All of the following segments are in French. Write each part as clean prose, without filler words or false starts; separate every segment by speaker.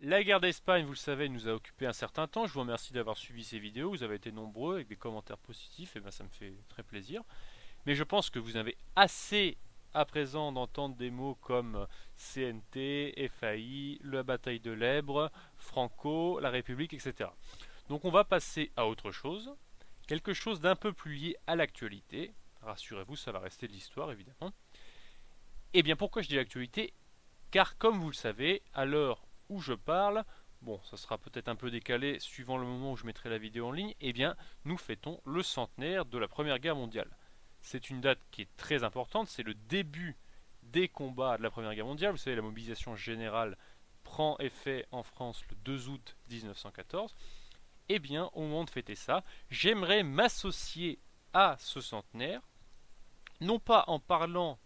Speaker 1: La guerre d'Espagne, vous le savez, nous a occupé un certain temps. Je vous remercie d'avoir suivi ces vidéos. Vous avez été nombreux avec des commentaires positifs, et ben ça me fait très plaisir. Mais je pense que vous avez assez à présent d'entendre des mots comme CNT, FAI, la bataille de l'Èbre, Franco, la République, etc. Donc on va passer à autre chose, quelque chose d'un peu plus lié à l'actualité. Rassurez-vous, ça va rester de l'histoire évidemment. Et bien pourquoi je dis l'actualité? Car comme vous le savez, à l'heure où je parle, bon, ça sera peut-être un peu décalé suivant le moment où je mettrai la vidéo en ligne, eh bien, nous fêtons le centenaire de la Première Guerre mondiale. C'est une date qui est très importante, c'est le début des combats de la Première Guerre mondiale. Vous savez, la mobilisation générale prend effet en France le 2 août 1914. Eh bien, au moment de fêter ça, j'aimerais m'associer à ce centenaire, non pas en parlant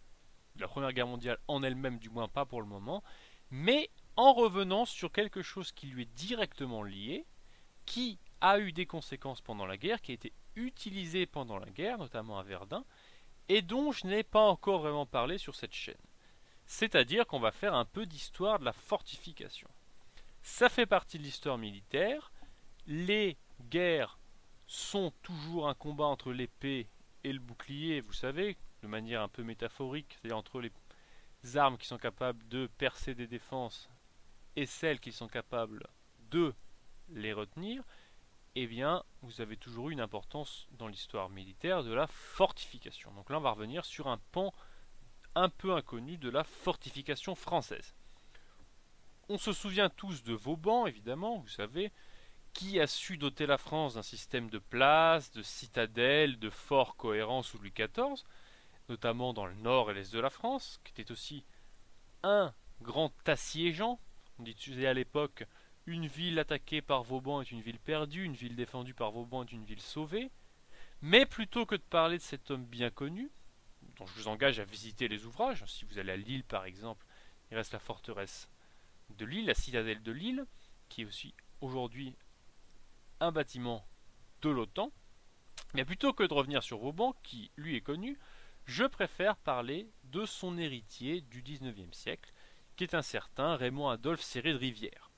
Speaker 1: de la Première Guerre mondiale en elle-même, du moins pas pour le moment, mais en revenant sur quelque chose qui lui est directement lié, qui a eu des conséquences pendant la guerre, qui a été utilisé pendant la guerre, notamment à Verdun, et dont je n'ai pas encore vraiment parlé sur cette chaîne. C'est-à-dire qu'on va faire un peu d'histoire de la fortification. Ça fait partie de l'histoire militaire. Les guerres sont toujours un combat entre l'épée et le bouclier, vous savez, de manière un peu métaphorique, c'est-à-dire entre les armes qui sont capables de percer des défenses et celles qui sont capables de les retenir. Eh bien, vous avez toujours eu une importance dans l'histoire militaire de la fortification. Donc là, on va revenir sur un pan un peu inconnu de la fortification française. On se souvient tous de Vauban, évidemment, vous savez, qui a su doter la France d'un système de places, de citadelles, de forts cohérents sous Louis XIV, notamment dans le nord et l'est de la France, qui était aussi un grand assiégeant. On disait à l'époque, une ville attaquée par Vauban est une ville perdue, une ville défendue par Vauban est une ville sauvée. Mais plutôt que de parler de cet homme bien connu, dont je vous engage à visiter les ouvrages, si vous allez à Lille par exemple, il reste la forteresse de Lille, la citadelle de Lille, qui est aussi aujourd'hui un bâtiment de l'OTAN. Mais plutôt que de revenir sur Vauban, qui lui est connu, je préfère parler de son héritier du XIXe siècle, qui est un certain Raymond Adolphe Céré de Rivière.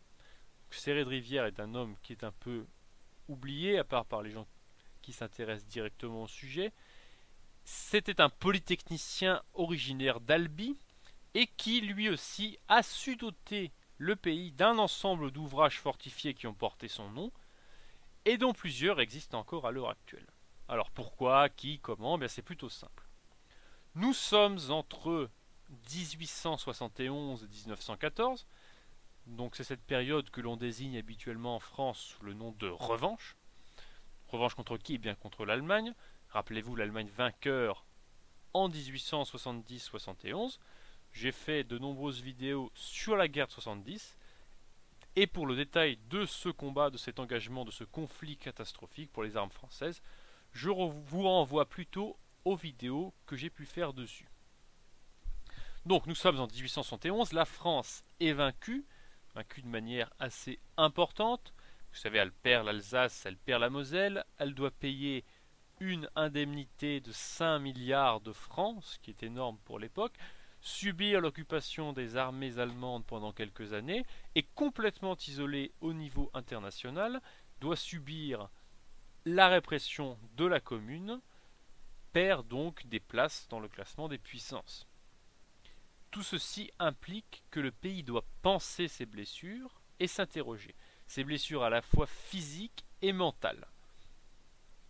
Speaker 1: Céré de Rivière est un homme qui est un peu oublié, à part par les gens qui s'intéressent directement au sujet. C'était un polytechnicien originaire d'Albi, et qui lui aussi a su doter le pays d'un ensemble d'ouvrages fortifiés qui ont porté son nom, et dont plusieurs existent encore à l'heure actuelle. Alors pourquoi, qui, comment? Bien c'est plutôt simple. Nous sommes entre 1871 et 1914, donc c'est cette période que l'on désigne habituellement en France sous le nom de revanche. Revanche contre qui? Bien contre l'Allemagne. Rappelez-vous l'Allemagne vainqueur en 1870-71. J'ai fait de nombreuses vidéos sur la guerre de 70. Et pour le détail de ce combat, de cet engagement, de ce conflit catastrophique pour les armes françaises, je vous renvoie plutôt aux vidéos que j'ai pu faire dessus. Donc nous sommes en 1871, la France est vaincue de manière assez importante. Vous savez, elle perd l'Alsace, elle perd la Moselle, elle doit payer une indemnité de 5 milliards de francs, ce qui est énorme pour l'époque, subir l'occupation des armées allemandes pendant quelques années, est complètement isolée au niveau international, doit subir la répression de la Commune, perd donc des places dans le classement des puissances. Tout ceci implique que le pays doit penser ses blessures et s'interroger. Ses blessures à la fois physiques et mentales.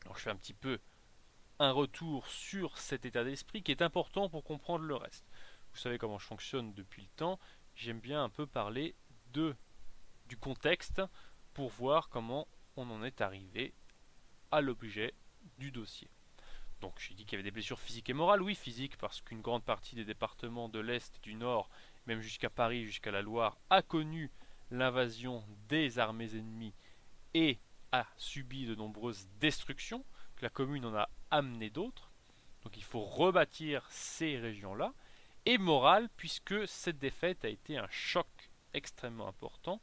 Speaker 1: Alors je fais un petit peu un retour sur cet état d'esprit qui est important pour comprendre le reste. Vous savez comment je fonctionne depuis le temps. J'aime bien un peu parler du contexte pour voir comment on en est arrivé à l'objet du dossier. Donc j'ai dit qu'il y avait des blessures physiques et morales. Oui, physiques parce qu'une grande partie des départements de l'Est et du Nord, même jusqu'à Paris, jusqu'à la Loire, a connu l'invasion des armées ennemies et a subi de nombreuses destructions. La Commune en a amené d'autres. Donc il faut rebâtir ces régions-là. Et morale, puisque cette défaite a été un choc extrêmement important,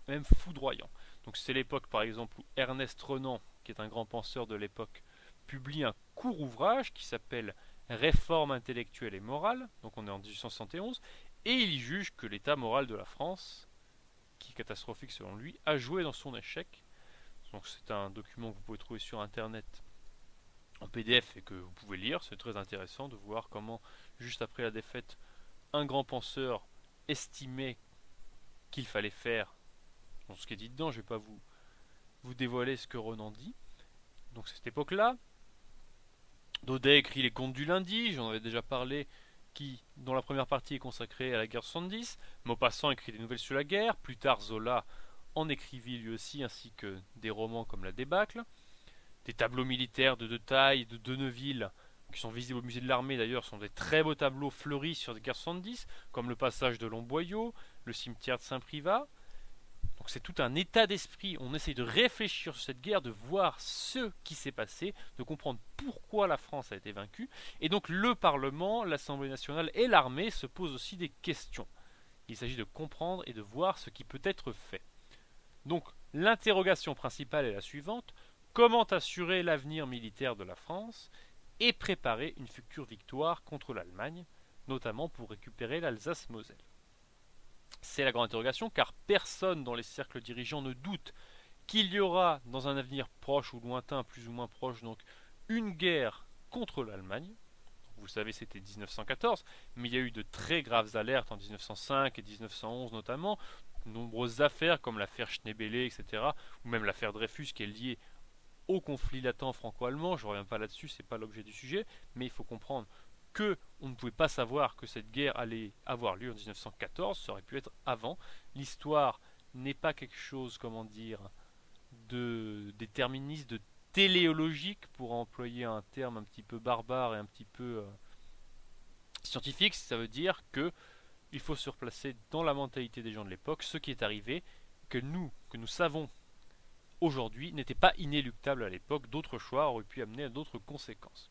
Speaker 1: même foudroyant. Donc c'est l'époque par exemple où Ernest Renan, qui est un grand penseur de l'époque, publie un court ouvrage qui s'appelle Réforme intellectuelle et morale, donc on est en 1871, et il y juge que l'état moral de la France qui est catastrophique selon lui, a joué dans son échec. Donc c'est un document que vous pouvez trouver sur internet en PDF et que vous pouvez lire. C'est très intéressant de voir comment, juste après la défaite, un grand penseur estimait qu'il fallait faire. Donc ce qui est dit dedans, je ne vais pas vous dévoiler ce que Renan dit. Donc c'est cette époque-là. Daudet écrit les Contes du lundi, j'en avais déjà parlé, dont la première partie est consacrée à la guerre 70. Maupassant écrit des nouvelles sur la guerre. Plus tard, Zola en écrivit lui aussi, ainsi que des romans comme La Débâcle. Des tableaux militaires de Taille, de Neuville, qui sont visibles au musée de l'armée d'ailleurs, sont des très beaux tableaux fleuris sur des guerres 70, comme le passage de Longboyau, le cimetière de Saint-Privat. Donc c'est tout un état d'esprit, on essaye de réfléchir sur cette guerre, de voir ce qui s'est passé, de comprendre pourquoi la France a été vaincue, et donc le Parlement, l'Assemblée nationale et l'armée se posent aussi des questions. Il s'agit de comprendre et de voir ce qui peut être fait. Donc l'interrogation principale est la suivante: comment assurer l'avenir militaire de la France et préparer une future victoire contre l'Allemagne, notamment pour récupérer l'Alsace-Moselle? C'est la grande interrogation, car personne dans les cercles dirigeants ne doute qu'il y aura dans un avenir proche ou lointain, plus ou moins proche donc, une guerre contre l'Allemagne. Vous savez, c'était 1914, mais il y a eu de très graves alertes en 1905 et 1911 notamment, de nombreuses affaires comme l'affaire Schneebele, etc., ou même l'affaire Dreyfus qui est liée au conflit latent franco-allemand. Je ne reviens pas là-dessus, c'est pas l'objet du sujet, mais il faut comprendre que on ne pouvait pas savoir que cette guerre allait avoir lieu en 1914, ça aurait pu être avant. L'histoire n'est pas quelque chose, comment dire, de déterministe, de téléologique, pour employer un terme un petit peu barbare et un petit peu scientifique. Ça veut dire que il faut se replacer dans la mentalité des gens de l'époque. Ce qui est arrivé, que nous savons aujourd'hui, n'était pas inéluctable à l'époque. D'autres choix auraient pu amener à d'autres conséquences.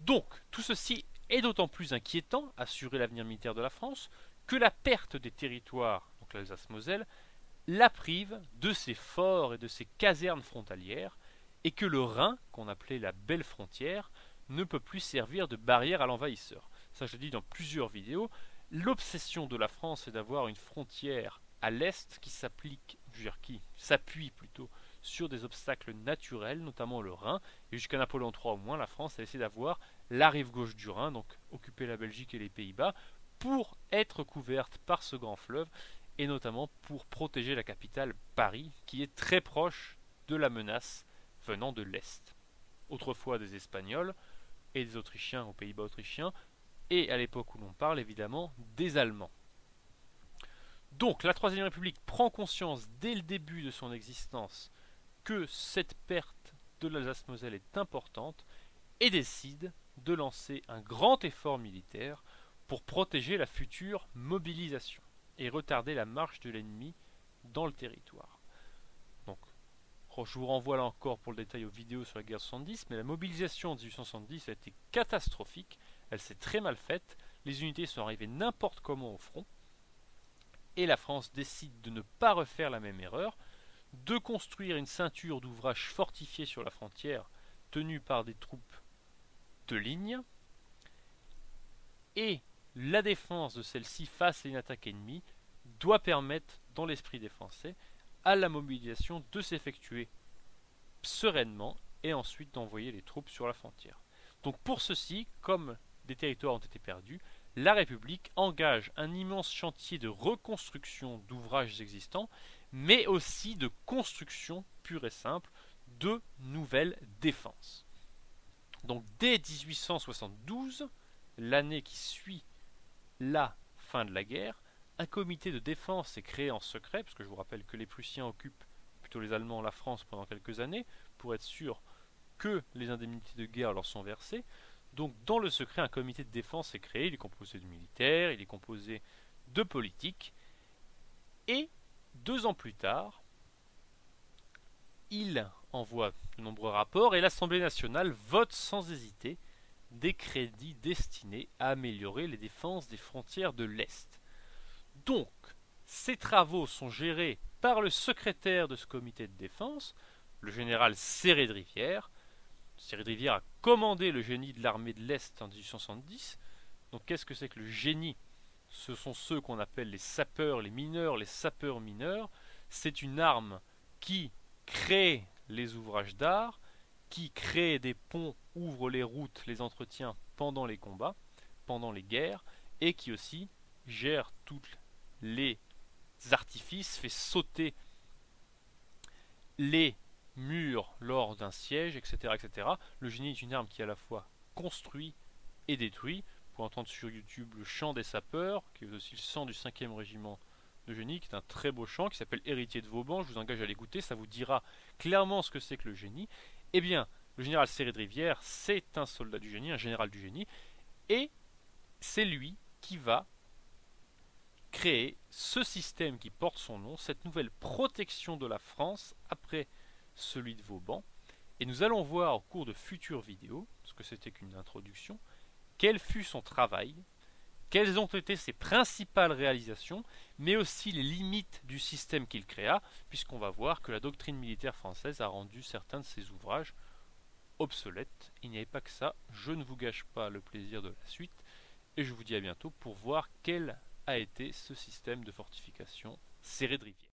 Speaker 1: Donc, tout ceci est d'autant plus inquiétant, assurer l'avenir militaire de la France, que la perte des territoires, donc l'Alsace-Moselle, la prive de ses forts et de ses casernes frontalières, et que le Rhin, qu'on appelait la belle frontière, ne peut plus servir de barrière à l'envahisseur. Ça, je le dis dans plusieurs vidéos. L'obsession de la France est d'avoir une frontière à l'est qui s'appuie plutôt sur des obstacles naturels, notamment le Rhin, et jusqu'à Napoléon III au moins, la France a essayé d'avoir la rive gauche du Rhin, donc occuper la Belgique et les Pays-Bas, pour être couverte par ce grand fleuve, et notamment pour protéger la capitale Paris, qui est très proche de la menace venant de l'Est. Autrefois des Espagnols et des Autrichiens aux Pays-Bas autrichiens, et à l'époque où l'on parle évidemment des Allemands. Donc la Troisième République prend conscience dès le début de son existence que cette perte de l'Alsace-Moselle est importante et décide de lancer un grand effort militaire pour protéger la future mobilisation et retarder la marche de l'ennemi dans le territoire. Donc, je vous renvoie là encore pour le détail aux vidéos sur la guerre 70, mais la mobilisation en 1870 a été catastrophique, elle s'est très mal faite, les unités sont arrivées n'importe comment au front, et la France décide de ne pas refaire la même erreur, de construire une ceinture d'ouvrages fortifiés sur la frontière, tenue par des troupes de ligne, et la défense de celle-ci face à une attaque ennemie doit permettre, dans l'esprit des Français, à la mobilisation de s'effectuer sereinement et ensuite d'envoyer les troupes sur la frontière. Donc pour ceci, comme des territoires ont été perdus, la République engage un immense chantier de reconstruction d'ouvrages existants, mais aussi de construction pure et simple de nouvelles défenses. Donc dès 1872, l'année qui suit la fin de la guerre, un comité de défense est créé en secret, parce que je vous rappelle que les Prussiens occupent, plutôt les Allemands, la France pendant quelques années, pour être sûr que les indemnités de guerre leur sont versées. Donc dans le secret, un comité de défense est créé, il est composé de militaires, il est composé de politiques, et 2 ans plus tard, il envoie de nombreux rapports, et l'Assemblée nationale vote sans hésiter des crédits destinés à améliorer les défenses des frontières de l'Est. Donc, ces travaux sont gérés par le secrétaire de ce comité de défense, le général Serré de Rivière. Serré de Rivière a commandé le génie de l'armée de l'Est en 1870. Donc qu'est-ce que c'est que le génie ce sont ceux qu'on appelle les sapeurs, les mineurs, les sapeurs mineurs. C'est une arme qui crée les ouvrages d'art, qui crée des ponts, ouvre les routes, les entretient pendant les combats, pendant les guerres, et qui aussi gère tous les artifices, fait sauter les murs lors d'un siège, etc., etc. Le génie est une arme qui à la fois construit et détruit. Vous pouvez entendre sur YouTube le chant des sapeurs, qui est aussi le chant du 5e régiment de génie, qui est un très beau chant, qui s'appelle Héritier de Vauban. Je vous engage à l'écouter, ça vous dira clairement ce que c'est que le génie. Eh bien, le général Serré de Rivière, c'est un soldat du génie, un général du génie, et c'est lui qui va créer ce système qui porte son nom, cette nouvelle protection de la France après celui de Vauban. Et nous allons voir au cours de futures vidéos, parce que c'était qu'une introduction, quel fut son travail, quelles ont été ses principales réalisations, mais aussi les limites du système qu'il créa, puisqu'on va voir que la doctrine militaire française a rendu certains de ses ouvrages obsolètes. Il n'y avait pas que ça, je ne vous gâche pas le plaisir de la suite, et je vous dis à bientôt pour voir quel a été ce système de fortification serré de rivière.